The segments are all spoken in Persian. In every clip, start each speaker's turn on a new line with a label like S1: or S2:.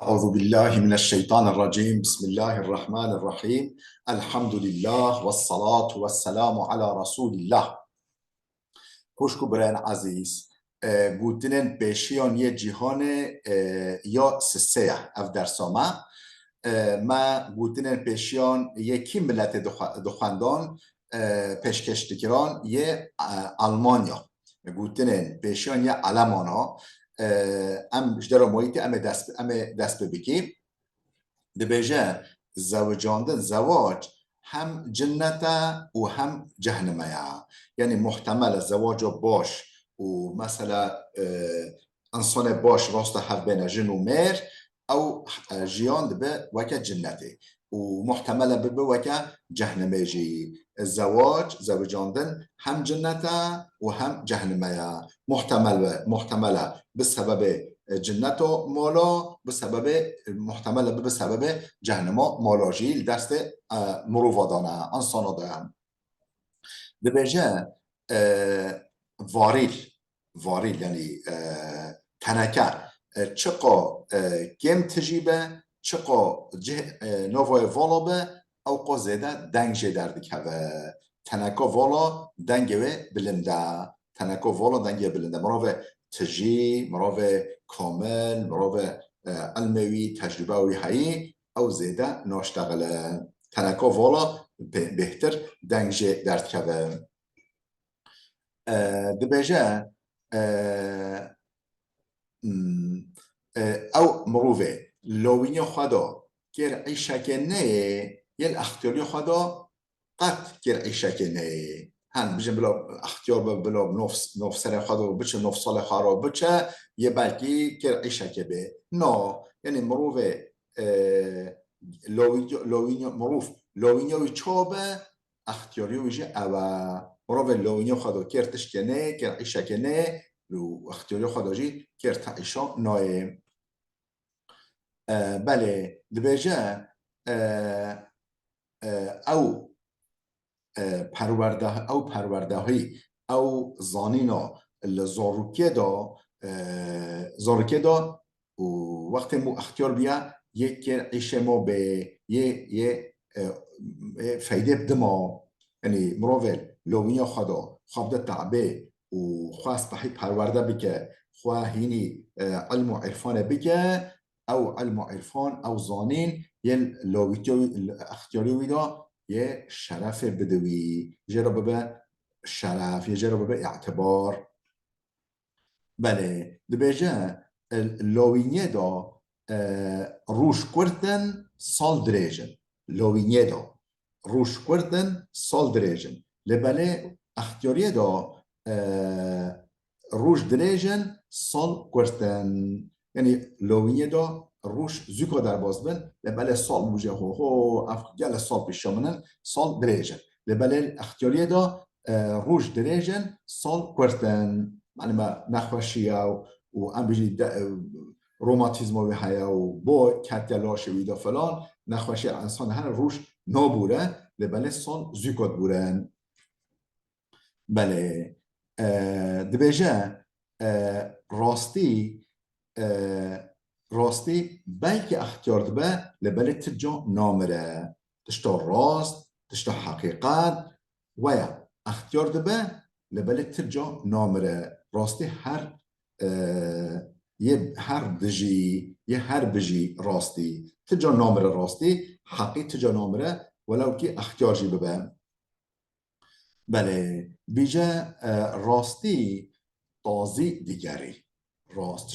S1: أعوذ بالله من الشيطان الرجيم. بسم الله الرحمن الرحيم. الحمد لله والصلاة والسلام على رسول الله. خوشکو برن عزیز گوتنن پیشیان یه جهان یا سسیه اف درسامه ما گوتنن پیشیان یکی ملت دخواندان پیشکشتگران یه آلمانیا گوتنن پیشیان یه علمانا ام جدر محیط ام دست ببکیم دبیجه زوجاندن زواج هم جنته و هم جهنمه، یعنی محتمل زواج باش و مثلا انسان باش راست هف بین جن و مر او جیان دبه وکه جنته و محتمل ببه وکه جهنمه جی. الزواج زوجاندن هم جنته و هم جهنمه، محتمل بسبب جنتو مالا بسبب محتمل بسبب جهنما مالاجی دست مروفادانه انسانا دارن دبیجه واریل یعنی تنکه چقا گم تجیبه چقا نوای والا به او قا زیده دنگ جه دردک هوه تنکه والا دنگ بلنده تنکه والا دنگ بلنده مراوه تجی مراوه کامل مراوه علموی تجربهوی هایی او زیده ناشتغله تنکه والا بهتر دنگ جه درد هوه دبیجه او مروفه لوینی خدا گر عیشک نه یل اختیاری خدا قط گر عیشک نه هن بجن بلا اختیار بلا نوف سر خدا بچه نوف سال خارا بچه یه بلکی گر عیشک به نه یعنی مروفه لوینی مروف لوینی وی چابه اختیاری ویجه اوه مروفه لوینی خدا کرتش کنه گر عیشک نه و اختیاری خدا جی کرت عیشا نایه بله دبیجه او پرورده هایی او زانینا زاروکه دا و وقتی مو اختیار بیا یک عیشه ما به یه فایده بدما یعنی مروول لوینیا خدا خواب تعبه و خواست بحی پرورده بکه خواه هینی علم و عرفان بکه او علم و عرفان او زانین یه لویتو اختیاری ویدا یه شرف بدوی جرا ببه شرف یه جرا ببه اعتبار بله دبیجه لوینیه دا روش کردن سال دریجن لوینیه دا روش کردن سال دریجن لبله اختیاریه دا روش دریجن سال کردن یعنی لوینیه دا روش زیکا در باز بن لبله سال موجه هو گل سال پیشامنن سال دریجن لبله اختیاریه دا روش دریجن سال کردن معنی ما نخوشیه و ام بجی روماتیزم و حیا و با کتلاش ویدا فلان نخوشی انسان هر روش نابوره لبله سال زیکات بورن بله دبیجه راستی بلکه اختیار دبه لبله ترجا نامره تشتا راست تشتا حقیقت ویا اختیار دبه لبله ترجا نامره راستی هر بجی راستی تجا نامره راستی حقی تجا نامره ولو که اختیار جی ببه بله بیجه راستی تازی دیگری راست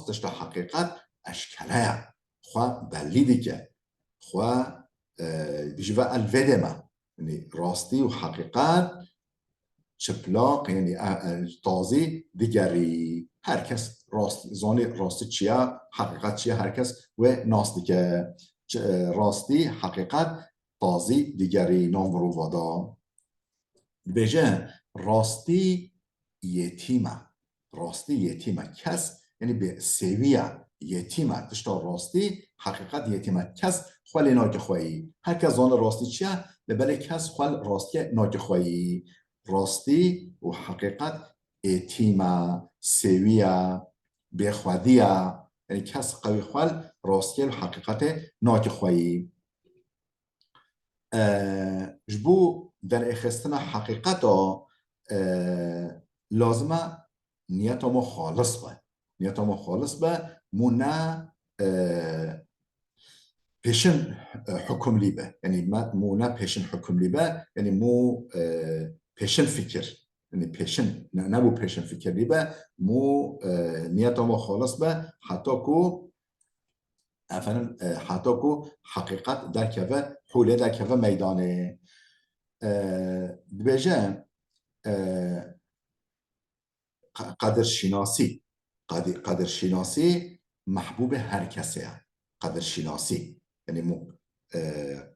S1: تشتا حقیقت اشکله خواه بلی دیگه خواه بیجه و الودمه یعنی راستی و حقیقت چپلاق یعنی تازی دیگری هر کس زانی راستی چیه حقیقت چیه هر کس و ناستی که راستی حقیقت تازی دیگری نام رو وادا بجه راستی یتیمه کس یعنی به سویه یتیمه تشتا راستی حقیقت یتیمه کس خوالی ناک خواهی هر کس زان راستی چیه لبله کس خوال راستی ناک خواهی راستی و حقیقت یتیمه سویه بخودیه یعنی کس قوی خوال راستی و حقیقت ناک خویی جبو در اخستن حقیقت لازمه نیت ما خالص به نیت ما خالص به مو نه پیشن حکم لیبه یعنی مو نه پیشن حکم لیبه یعنی مو پیشن فکر یعنی پیشن نه مو پیشن فکر لیبه مو نیت ما خالص به حتی کو حقیقت در کفه حوله در کفه میدانه دبیجه قدرشناسی محبوب هر کسیه قدرشناسی یعنی مو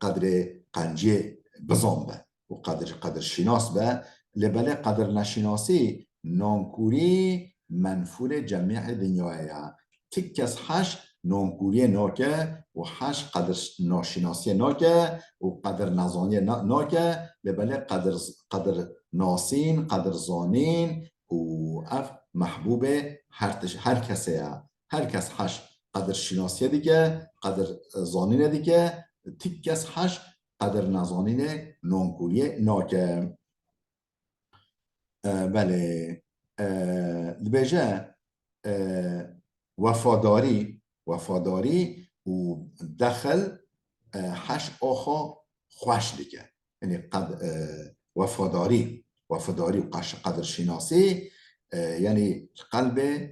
S1: قدر قنجی بزن به و قدرشناس به لبله قدر نشناسی نانکوری منفور جمعی دنیایه تکس حش نانکوری ناکه و حش قدر ناشناسی ناکه و قدر نزانی ناکه لبله قدر ناسین قدر زانین و اف محبوب هر کسیه هر کس حش قدر شناسی دیگه قدر زانین دیگه تکس حش قدر نزانین نانکوری ناکه بله دبیجه وفاداری و دخل حش آخا خوش دیگه یعنی وفاداری و قدر شناسی یعنی قلب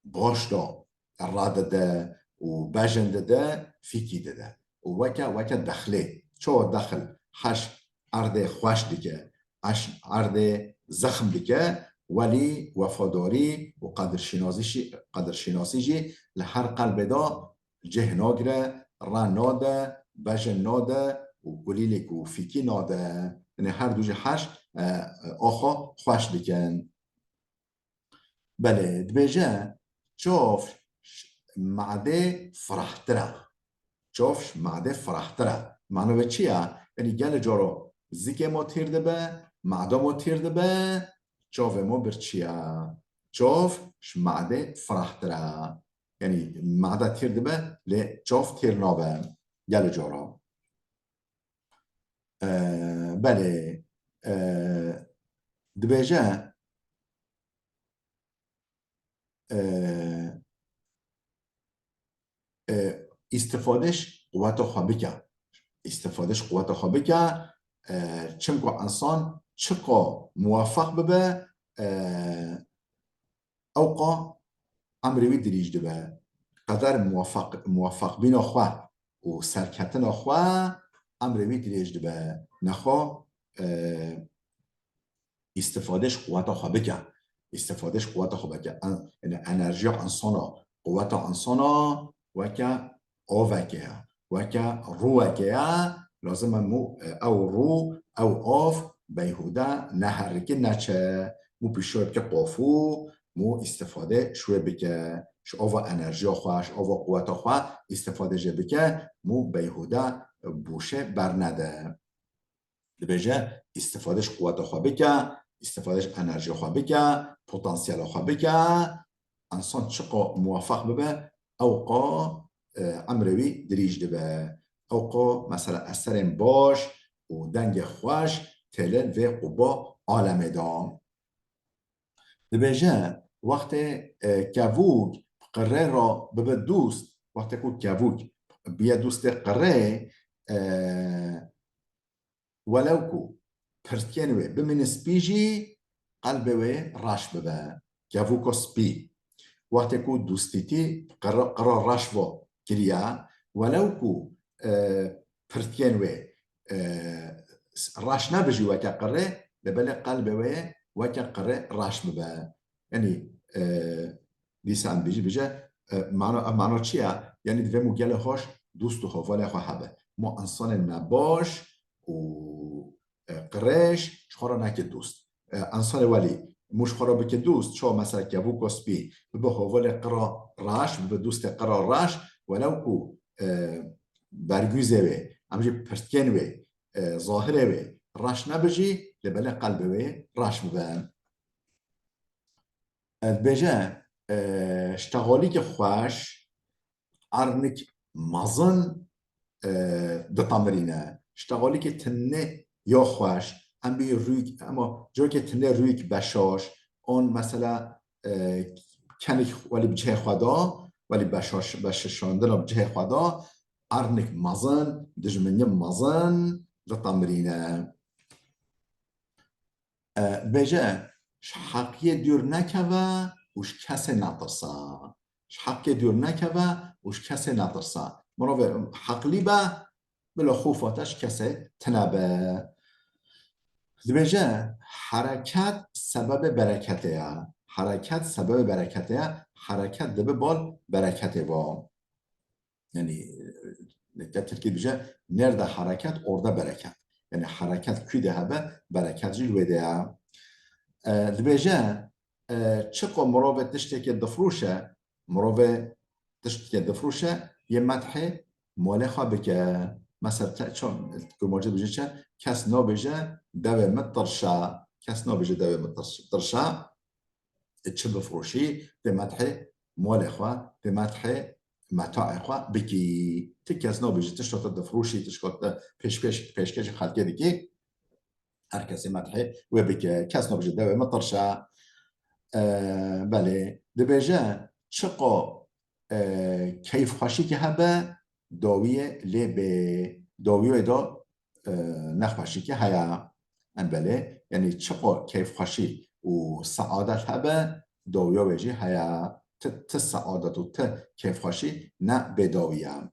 S1: باش دا اراده ده و بجنده ده فیکی ده و وکا دخله چو دخل حش عرض خوش دیگه حش عرض زخم دیگه ولی وفاداری و قدر شناسی جی لهر قلب دا جه ناگره را ناده بجن ناده و گلیلک و فیکی ناده یعنی هر دو جه حش آخا خوش دیگن بله دبیجه چوف معده فرحتره معنی به چیه؟ یعنی گل جارو زیگه ما تیرده به معده ما تیرده به چوف ما بر چیه؟ چوف معده فرحتره یعنی معده تیرده به لی چوف تیر نابه گل جارو بله دبیجه استفادهش قوت خواه بکن چم که انسان چقا موفق ببه اوقا امروی دریج دبه قدر موفق بین خواه و سرکتن خواه امروی دریج دبه نخواه استفادهش قوت خواه بکن انرژی انسانا قوت انسانا وکا آوکه وکا روکه لازم مو او رو او آف بیهوده نحرکه نچه مو پیشوی بکه قافو مو استفاده شوی بکه شو آوا انرژی خواه شو آوا قوت خواه استفاده جه بکه مو بیهوده بوشه برنده بجه استفادهش قوت خواه بکه استفادهش انرژی خواه بکه پتانسیل خواه بکه انسان چقا موفق ببه اوقا امروی دریج دبه اوقا مثلا اثر باش و دنگ خوش تلن و قبا عالم دام دبیجه وقت کبوک قره را ببه دوست وقت که کبوک بیا دوست قره ولو کو پرتکن وی بمن سپیجی قلب وی راش ببه کبوک سپی وقتی که دوستیتی قرار راش و کریا ولو کو پرتکن وی راش نبجی وکا قره لبله قلب وی وکا قره راش ببه یعنی دیسان بجه معنا چیه؟ یعنی دوی گله هاش دوست و حواله خواه هبه ما انسان نباش و قرش شخورا نکه دوست انسان ولی مش خورا بکه دوست چو مثلا که بو کسبی به حواله قرا راش به دوست قرا راش ولو کو برگوزه وی امجی پرتکن وی ظاهره وی راش نبجی لبله قلب وی راش ببن بجه اشتغالی که خوش ارنك مازن دتامرینه اشتغالی که تنه یا خوش هم بی روی اما جایی که تنه روی بشاش اون مثلا کنک ولی بجه خدا ولی بششاندن بجه خدا ارنک مازن دجمنی مازن دتامرینه بجه حقیه دور نکوه وش کسی نترسا حقیه دور نکوه وش کسی نترسا مرا حقلی به بلا خوفاتش کسی تنبه دبیجه حرکت سبب برکته حرکت سبب برکته حرکت دبه بال برکته با یعنی ترکیب بجه نرد حرکت ارده برکت یعنی حرکت کی ده به برکت جلوه ده دبیجه چقا مراوه تشتی که دفروشه مراوه تشتی که دفروشه یه مدح ماله خواه بکه مثلا چون که موجود بجه چه کس نا بجه دوه مترشا کس نا بجه دوه مترشا چه بفروشی ده مدح ماله خواه ده مدح متاع خواه بکی تی کس نا بجه تشتا دفروشی تشتا پیشکش خلقه بکی هر کسی مدحه و بکه کس نا بجه دوه مترشا بله دبیجه چقا کیف خوشی که هبه داویه لی به داویه دا نخوشی که هیا بله یعنی چقا کیف خوشی و سعادت هبه داویه بجه هیا ت سعادت و ت کیف خوشی نه به داویه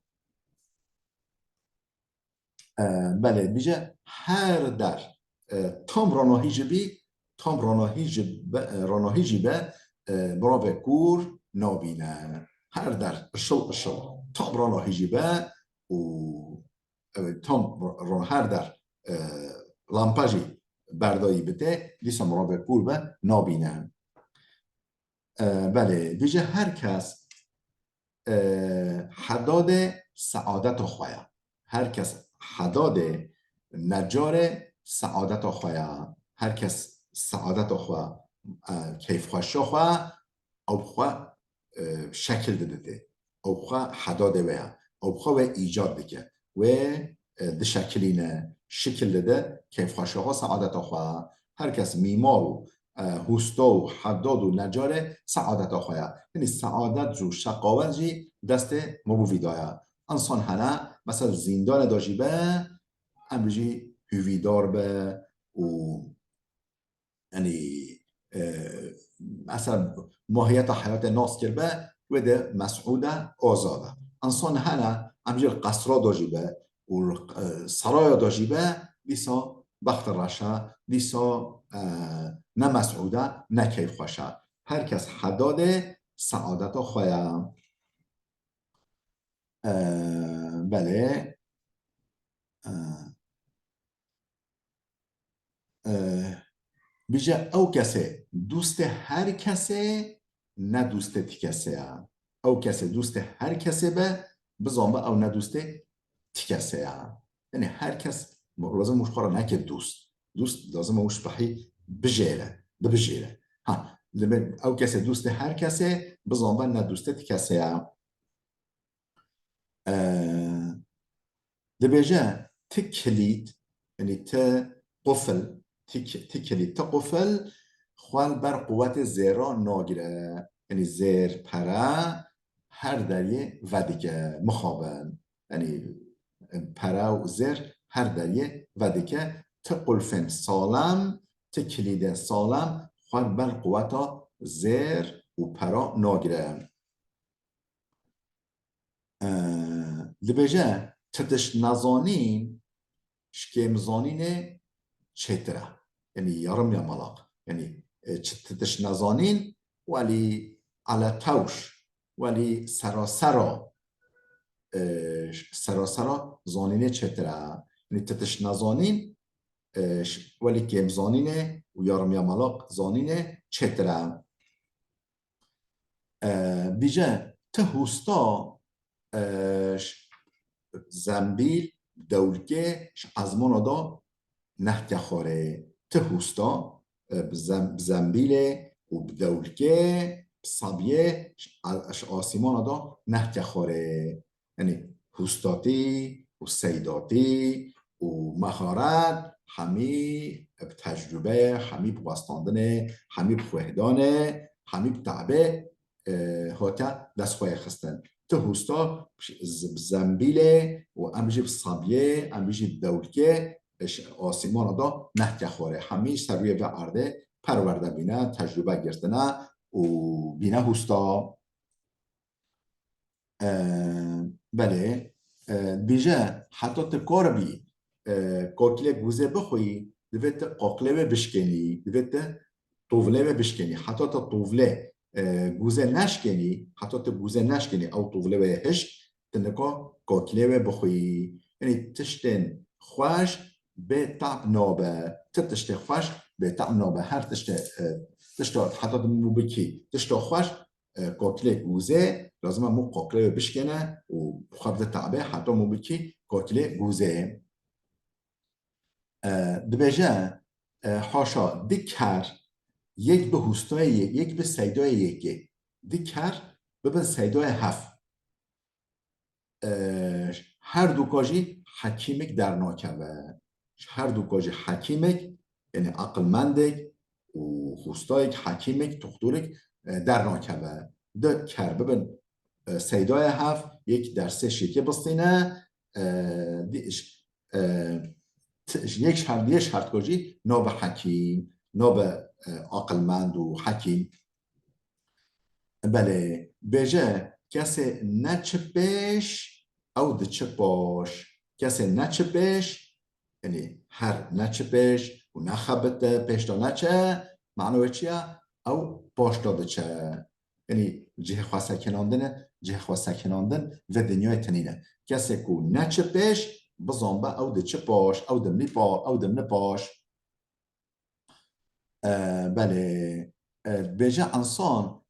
S1: بله بیجه هر در تام راناهی جبی تام راناهی جبه براوه کور نابینه هر در اشل تام راناهی جبه و تام هر در لامپاجی بردایی بده لیسا براوه کور به نابینه بله بیجه هر کس حداد سعادت خواه هر کس حداد نجار سعادت خواه هر کس سعادت خواه کیف خواه خواه او خواه شکل داده او خواه حداد ویا او خواه ایجاد دکه و ده شکلینه شکل داده کیف خواه سعادت خواه هر کس میمار و هوستا و حداد و نجار سعادت خواه یعنی سعادت جو شقاوت جی دست مبوی دایا انسان هنه مثلا زندان داشی به امروزی هویدار به و یعنی مثلا ماهیت حیات ناس کرده و ده مسعوده آزاده انسان هنه امروزی قصرا داشی به و سرایا داشی به لیسا بخت رشه لیسا نه مسعوده نه کیف خوشه هر کس حداد سعادت خواه بله بیجه او کسی دوست هر کسی نه دوست تی کسی او کسی دوست هر کسی به بزنبه او نه دوست تی کسی یعنی هر کس لازم موش قرار نکه دوست لازم موش بحی بجیره ها او کسی دوست هر کسی بزنبه نه دوست تی کسی دبیجه تی کلید یعنی تی قفل تکلی قفل خوال بر قوت زیرا ناگیره یعنی زیر پره هر دریه و دیگه مخابن یعنی پره و زیر هر دریه و دیگه تقلفن سالم تکلید سالم خوال بر قوت زیر و پره ناگیره لبجه تدش نزانین شکم زانینه چتره یعنی یارم یا ملاق یعنی تدش نزانین ولی على توش ولی سراسرا زانینه چتره یعنی تدش نزانین ولی کم زانینه و یارم یا ملاق زانینه چتره بیجه تهوستا زنبیل دولگه ازمان دا نهت خوره تهوستا زنبیل و بدولگه صابیه آسیمان دا نه خوره، یعنی هستاتی و سیداتی و مهارت همی تجربه، همی بوستاندن، همی بخوهدان، همی بتعبه هاتا دست خواه خستن. تو هستا زنبیله و امجی بصابیه، امجی دولکه آسیمان دا نه خوره، همی سرویه و عرده پرورده بینه، تجربه گرتنه و بینه هستا. بله بیجه حتی تکار بی کاکله گوزه بخوی دوید قاقله بشکنی، دوید طوله بشکنی، حتی تا طوله گوزه نشکنی، حتی تا گوزه نشکنی او طوله هشت تنکا کاکله بخوی، یعنی تشتن خوش به طعم نابه، تشت خوش به طعم نابه، هر تشت حتی مو بکی تشت خوش کاکله گوزه لازم مو قاقله بشکنه و خبز تعبه حتی مو بکی کاکله گوزه. دبیجه حاشا دکر یک به هستای یک به سیدای یکی دکر ببین سیدای هفت هر دو کاجی حکیمک در ناکوه، هر دو کاجی حکیمک یعنی عقلمندک و هستایک حکیمک تختورک در ناکوه دکر ببین سیدای هفت یک در سه شیکه بستینه یک شرط کاجی ناب حکیم، ناب عقلمند و حکیم. بله بیجه کسی نچپش او دچپاش، کسی نچپش یعنی هر نچپش و نخبت پیشتا نچه معنی چیه؟ او پاشتا دچه یعنی جه خواه سکناندن و دنیای تنینه. کسی که نچپش بزنبه او دچپاش او دمنی پاش. بله بیجه انسان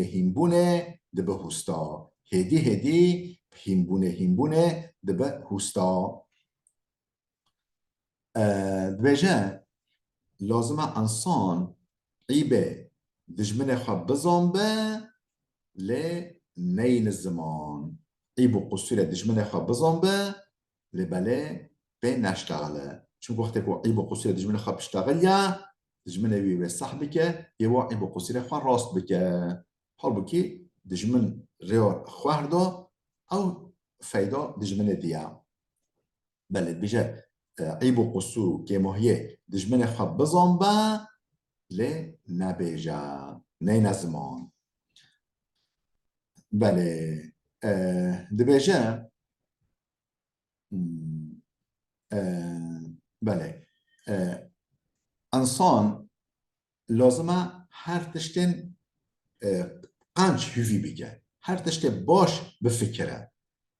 S1: هینبونه دبه هستا، هدی هینبونه دبه هستا. بیجه لازمه انسان عیبه دجمن خواه بزنبه لنیل الزمان، عیب و قصور دجمن خواه بزنبه لبله به نشتغله، چون وقتی که عیب و قصور دجمن خواه بشتغل یا دجمن وی صح بکه یه عیب و قصور خواه راست بکه، حال بکی دجمن ریار خواه دا او فایده دجمن دیا. بله بیجه عیب و قصور که ماهیه دجمن خواه بزنبه لنبیجه نین زمان. بله دبیجه بله انسان لازمه هر تشتن قنج هیوی بگه، هر تشتن باش بفکره،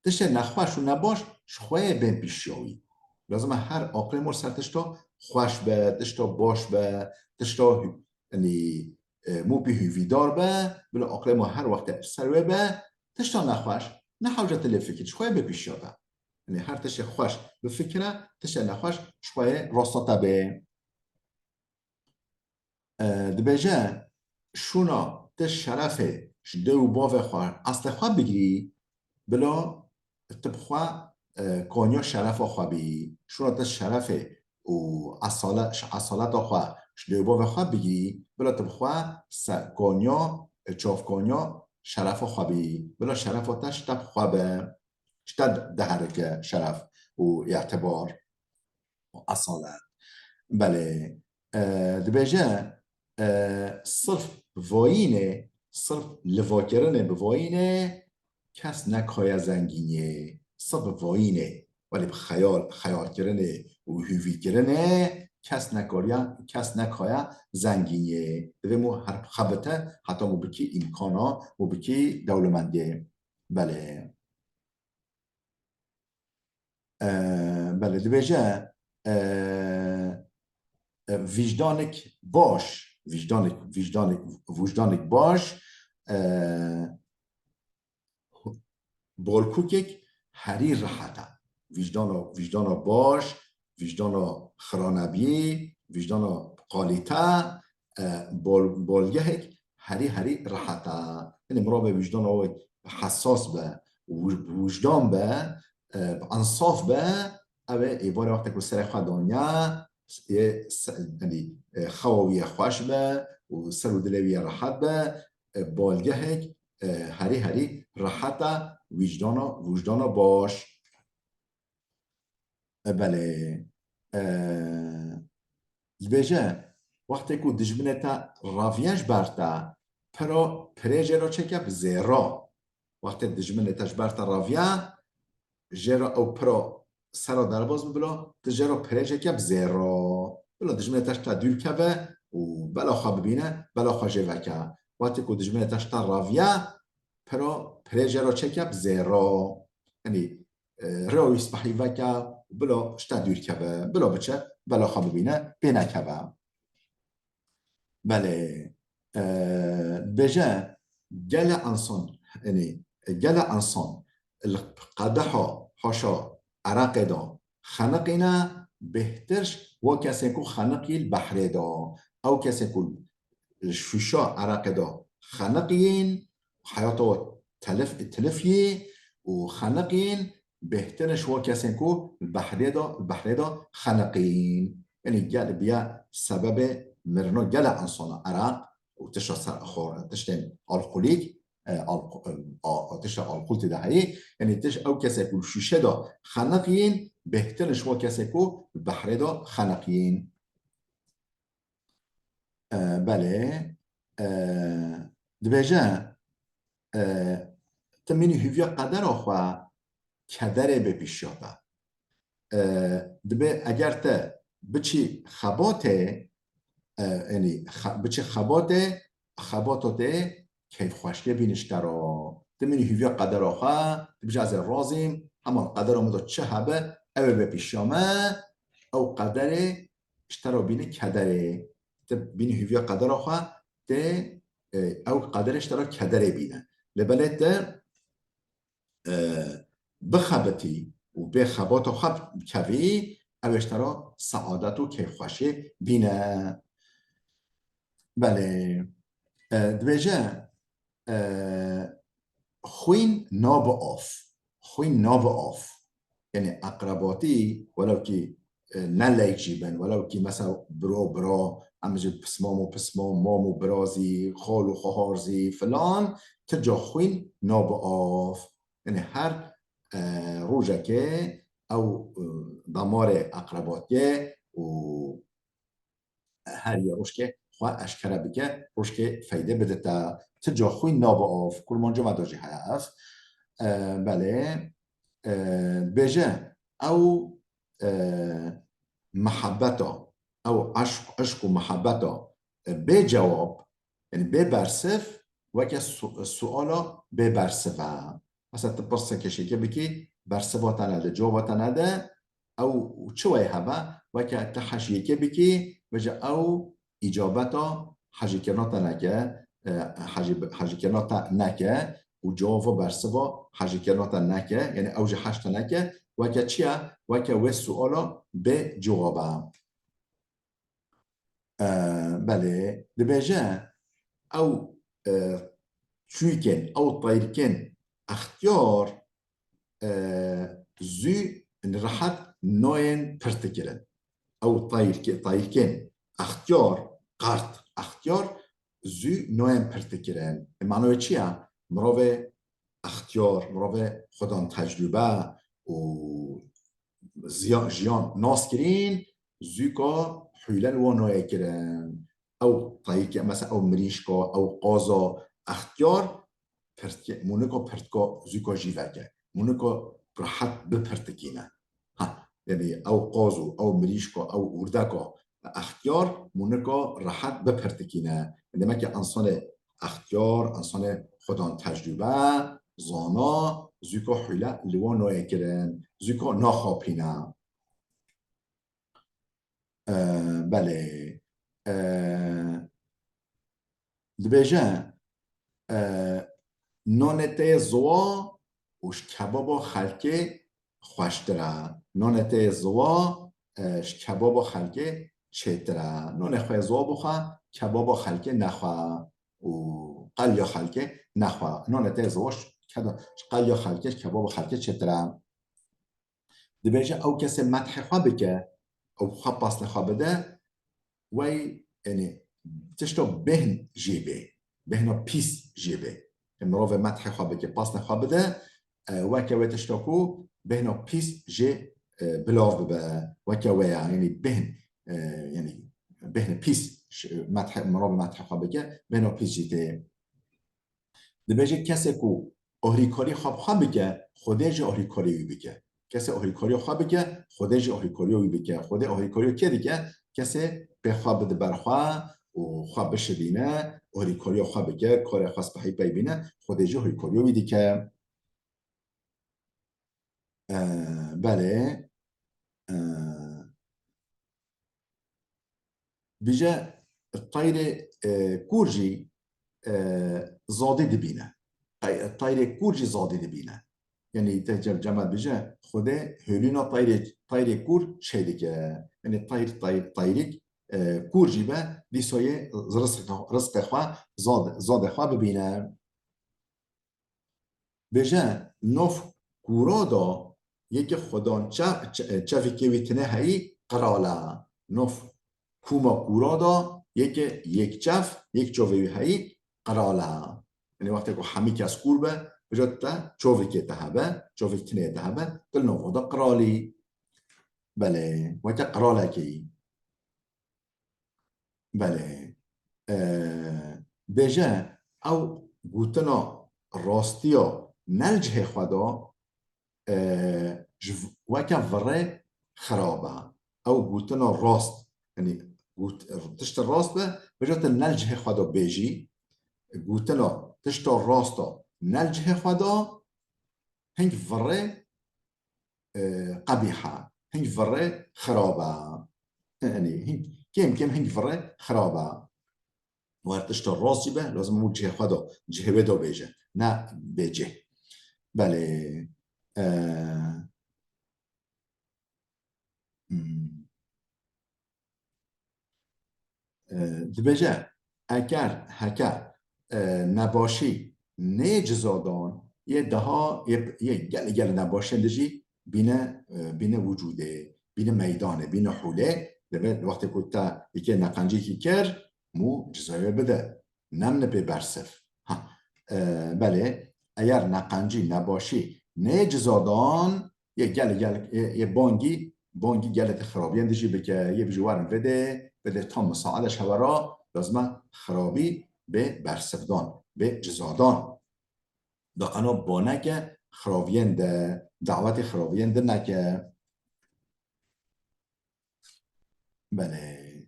S1: تشتن نخوش و نباش شخواه بین پیشیاوی. لازمه هر آقل مور سر تشتا خوش به، تشتا باش به، تشتا یعنی مو بی هیوی دار به، بلا آقل مور هر وقت سروه به تشتا نخوش نحوجت لی فکر شخواه به پیشیاوه، یعنی هر تشت خوش بفکره تشت نخوش شخواه راستاته به. دبیجه شونا تش شرفه شده و باوه خواه اصل خواه بگیری بلا تبخواه کانیا شرف خواه بی شونا تش شرفه و اصالت خواه شده و باوه خواه بگیری بلا تبخواه کانیا چاف کانیا شرف خواه بی بلا شرف تش تبخواه به شتد دهرک شرف و اعتبار و اصالت. بله دبیجه صرف واینه صرف لواکرنه به واینه کس نکای زنگینه صرف واینه ولی خیال کرنه و هیوی کرنه کس نکای زنگینه دوی مو هر خبته حتی مو بکی امکانا مو بکی دولمنده. بله بله دبیجه وجدانک باش وجدانک باش بالکوکک هری راحته وجدان باش وجدان خرانبی وجدان قالیته بالگه هری هری راحته یعنی مرا به وجدان او حساس به وجدان به انصاف به اوه ایوار وقتی که سر خود دنیا یعنی خواهی خوش به و سر و دلوی راحت به بالگه هری هری راحته وجدان باش. بله بیجه وقتی که دجمنتا راویش برتا پریجه را چکه بزیرا وقتی دجمنتاش برتا راویا جرا او پرا سرا درباز بلا تجرا پریجه که بزیرا بلا دجمنتاش تا دور که و بلا خواه ببینه بلا خواه جوه که وقتی که دجمنتاش تا راویا پریجه را چکه بزیرا یعنی روی سپحیوه که بلا شتا دور که بلا بچه بلا خواه ببینه بینه که بله بجا جل انسان يعني جل انسان القدح حاشا عراق دا خنقنا بهترش و کسی کو خنقی البحر دا او کسی کو الشوشا عراق دا خنقین حیاته تلفیه و خنقین بهترش و کسی کو البحر دا خنقین يعني جل بیا سبب مرنو جل انسان عراق تشتن القليك القلت ده هي يعني تش او كسكو شيشه ده خنقين بهتر شو كسكو البحر ده خنقين بله دبجا تمني هيفيا قدر اخوا كدر به پیشاتا دبه اگر ته بچی خباته یعنی بچه خباته کیف خوشگه بینشترا دمینی هیویا قدر آخوا دبجه از رازیم همان قدر آمده چه هبه اوه به پیشامه او قدر اشترا بینه کدره بینی هیویا قدر آخوا او قدر اشترا کدره بینه لبنه بخبتی و به خبات خب کوی او اشترا سعادت و کیف خوشه بینه بله دویجه خوین ناب آف یعنی اقرباتی ولو که نلیجی بن ولو که مثلا برا امجد پسمام مامو برازی خال و خهارزی فلان تجا خوین ناب آف یعنی هر روژه که او دمار اقرباتی و هر یه روش که خواه اشکره بگه روش که فایده بده تا تجا خوی ناب آف کل منجا مداجی هست بله بجه او محبتا او عشق و محبتا به جواب یعنی به برسف و که سوالا به برسفه مثلا تپرسه کشی که بکی برسفا تنده جوابا تنده او چوی هبه و که تحشیه که بکی وجه او اجابتا حجیکناتا نکه و جواب برسوا حجیکناتا نکه یعنی اوج حشتا نکه و که چیه؟ و که و سوالا به جوابه بله لبجه او چویکن او طایرکن اختیار زی راحت نوین پرتکرن او طایرکن اختیار قرد اختیار زی نوین پرتکرن معنی چیه؟ مراو اختیار مراو خودان تجربه و جیان ناس کرین زی که حیلن و نوی کرن او طایرکن مثلا او مریشکا او قازا اختیار مونکا پرتکا زی که جیوه که مونکا راحت بپرتکینه یعنی او قازو او مریشکا او اردکا اختیار مونکا راحت بپرتکینه یعنی ما که انسان اختیار انسان خودان تجربه زانا زیکا حیله لیوان نوی کرن زیکا ناخاپینه بله دبیجه نانته زوا وش کبابا خلکه خوشتره نانته زوا کبابا خلکه چترا نو نخواه زو بخوا کباب خلکه نخوا و قلیا خلکه نخوا نو نته زوش قلیا خلکه کباب خلکه چترا دبیجه او کسی مدح خواه بکه او خواه پاسل خواه بده وی یعنی تشتو بهن جیبه بهنو پیس جیبه مروف مدح خواه بکه پاسل خواه بده وکه وی تشتو کو بهنو پیس جی بلاف ببه وکه وی یعنی بهن يعني بهن پیس مروف مدح خواه بکه بهنو پیس جیته دبیجه کسی کو اهریکاری خواه بکه خودش اهریکاری بکه کسی اهریکاری خواه بکه خودش اهریکاری بکه خود اهریکاری که دیگه کسی به خواه بده برخواه و خواه بشدینه اهریکاری خواه بکه کار خواست بحی ببینه خودش اهریکاری بیدی که بله بیجه طیر کورجی زاده دبینه طیر کورجی زاده دبینه یعنی تجرب جمع بیجه خوده هلینا طیر کور شیده که یعنی طیریک کور جیبه دیسایه رزق خواه زاد خواه ببینه بیجه نوف کورا دا یکی خودان چفی که ویتنه هایی قراله نوف کوما کورا دا یک چف یک چووی هایی قراله یعنی وقتی که همی که از کور به بجد چووی که تهبه چووی تنه تهبه دل نوف دا قرالی بله وقتی قراله که بله بیجه او گوتنا راستیا نلجه خدا وکا وره خرابه او گوتنا راست یعنی تشت راست به بجات نلجه خدا بیجی گوتنا تشت راستا نلجه خدا هنگ وره قبیحه هنگ وره خرابه یعنی کم هنگ وره خرابه وقتش راست به لازم اون جه خدا جه بدا بیجه نه بیجه بله دبیجه اگر هکر نباشی نجزادان یه دها یه گل نباشه دجی بینه وجوده بینه میدانه بینه حوله وقتی که یکی نقنجی که کر مو جزایه بده نمنه به برسف بله اگر نقنجی نباشی نجزادان یه بانگی گلت خرابی اندشی بکه یه بجوارم بده تا مساعدش هورا لازمه خرابی به برسفدان به جزادان دقنا بانک خرابیند دعوت خرابیند نکه بله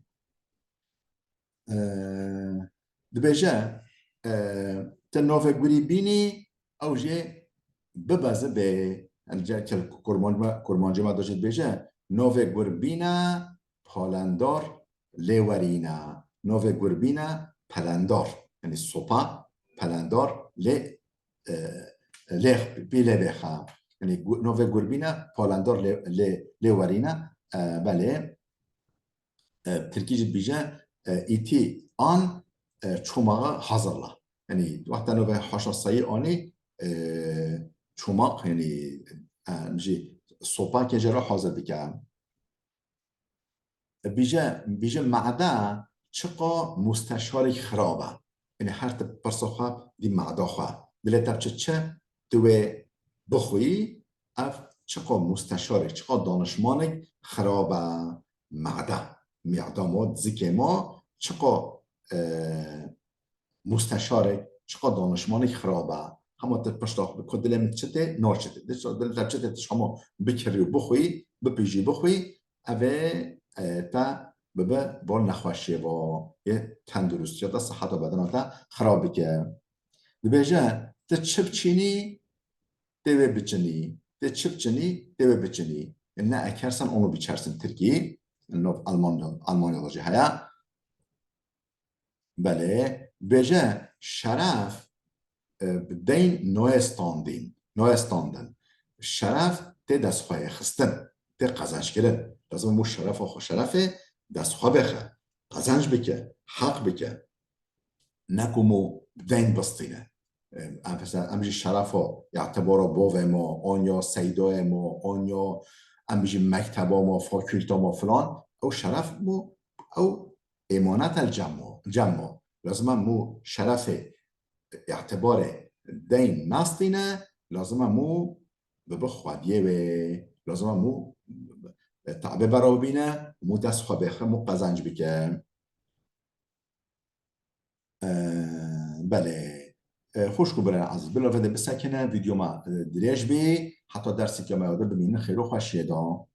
S1: دبیجه تنوفه گوری بینی او جه ببازه به الجا که کرمانجه ما داشت بیجه نوه گربینا پالندار لیورینا نوه گربینا پلندار یعنی سوپا پلندار بیله بخا یعنی نوه گربینا پالندار لیورینا بله ترکیج بیجه ایتی آن چوماغ hazırla یعنی وقتا نوه حاشا سایی آنی چوماق یعنی سوپا که جرا حاضر بکن بیجه معده چقا مستشار خرابه یعنی هر پرسا خواه دی معده خواه دلی تب چه دوی بخوی اف چقا مستشار چقا دانشمان خرابه معده ما زیکه ما چقا مستشار چقا دانشمان خرابه همه تا پشتاق بکن دلم چته نارچته دل چته شما بکری و بخوی بپیجی بخوی اوه تا ببه بار نخوشیه و یه تندرستی تا صحت و بدن تا خراب بکه دبیجه تا چپ چینی دوه بچنی تا چپ چینی دوه بچنی نه اکرسن اونو بیچرسن ترکی آلمانی واجه هیا بله بیجه شرف بدین نوستاندن شرف تی دست خواهی خستن تی قزنش کرن لازم مو شرف و خوش شرفه دست خواه بخه قزنج بکه حق بکه نکمو دین بستینه امجی شرف ها اعتبار باو ما آنیا سیدای ما آنیا امجی مکتبا ما فاکولتا ما فلان او شرف مو او امانت الجمع لازم مو شرف اعتبار دین نستینه لازم مو بخوادیه و لازم مو تعبه براوبینه مو دست خواه بخه مو قزنج بکه بله خوش کو برن عزیز بلا وده بسکنه ویدیو ما دریج بی حتی درسی که ما یاده ببینه خیلی خوشیه دا